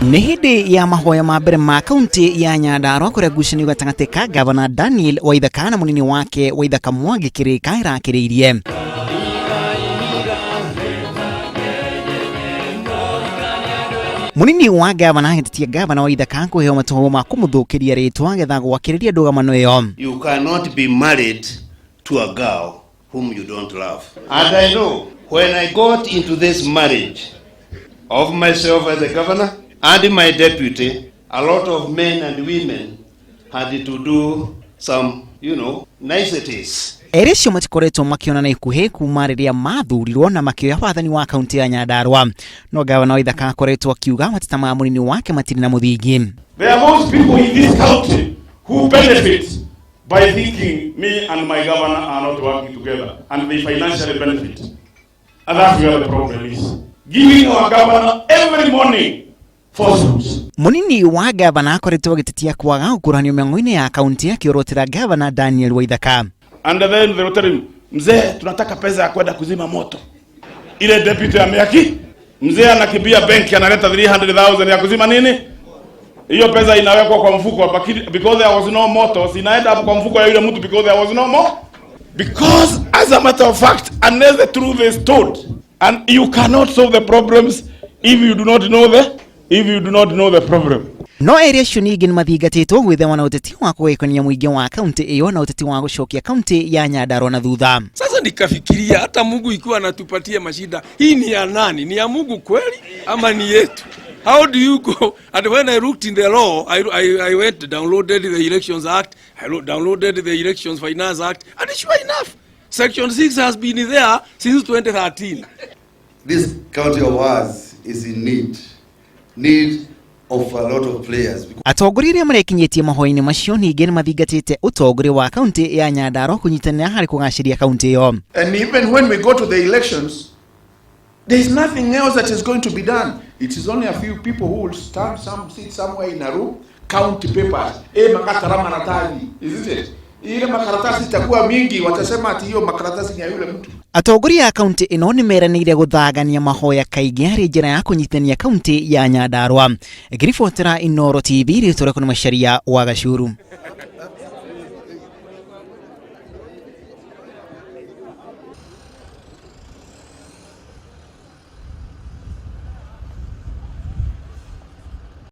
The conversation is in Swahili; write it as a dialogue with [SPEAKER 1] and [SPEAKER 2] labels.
[SPEAKER 1] Nĩ hĩndĩ ya mahoya ma mbere ma kaunti ya Nyandarua kũrĩa ngucanio gatagatĩ ka Gavana Daniel Waithaka na mũnini wake Waithaka Mwangi kĩrĩka ĩrakĩrĩirie. Munini wa Gavana agĩtetia Gavana Waithaka kũheo matũhũmo ma kũmũthũkĩria rĩtwa getha gwakĩrĩria ndũgamano ĩyo.
[SPEAKER 2] You cannot be married to a girl whom you don't love. And I know when I got into this marriage of myself as a governor and my deputy, a lot of men and women had to do some, niceties.
[SPEAKER 1] Erecio matikoretwo makĩonana ikuhĩ kuma rĩrĩa mathurirwo na makĩoya wathani wa kaunti ya Nyandarua. No Gavana Waithaka akoretwo akiuga mateta ma mũnini wake matirĩ na mũthingi.
[SPEAKER 3] There are most people in this country who benefit by thinking me and my governor are not working together, and they financially benefit. And that's where the problem is. Giving our governor every morning falsehoods.
[SPEAKER 1] Munini wa Gavana akoretwo agĩtetia kwaga gũkuruhanio mĩang'o-inĩ ya kaunti akĩorotera Gavana Daniel Waithaka.
[SPEAKER 3] And then they will tell him, mzee tunataka pesa ya kwenda kuzima moto. Ile deputy ameaki, mzee anakimbia benki analeta 300,000 ya kuzima nini? Hiyo pesa inawekwa kwa mfuko because there was no moto. Inaenda hapo kwa mfuko ya yule mtu because there was no more. Because as a matter of fact, unless the truth is told, and you cannot solve the problems if you do not know the problem.
[SPEAKER 1] No area shunigi ni mathigatĩtwo gwĩthema na ũteti wa kũgĩkonia mũingĩ wa kaunti ĩyo na ũteti wa gũcokia kaunti ya Nyandarua na thutha.
[SPEAKER 4] Sasa nikafikiria hata Mungu ikiwa anatupatia mashida, hii ni ya nani? Ni ya Mungu kweli ama ni yetu? How do you go? And when I looked in the law, I went downloaded the Elections Act, I downloaded the Elections Finance Act, and sure enough, Section 6 has been there since 2013.
[SPEAKER 5] This county of ours is in need of a lot of players.
[SPEAKER 1] Atongoria arĩa marekinyĩtie mahoya-inĩ macio ningĩ nĩ mathingatĩte ũtongoria wa kaunti ya Nyandarua kũnyitanĩra harĩ kũgacĩria kaunti ĩyo.
[SPEAKER 6] And even when we go to the elections, there is nothing else that is going to be done. It is only a few people who will sit somewhere in a room, count papers. Makatara maratani, isn't it? Ile makaratasi itakuwa mingi, watasema ati hiyo makaratasi ni ya yule mtu.
[SPEAKER 1] Atongoria a kaunti ĩno nĩ meranĩire gũthagania mahoya kaingĩ harĩ njĩra ya kũnyitania kaunti ya Nyandarua. Ngĩribotera Inooro TV rĩtwa rĩakwa nĩ Macharia wa Gacuru.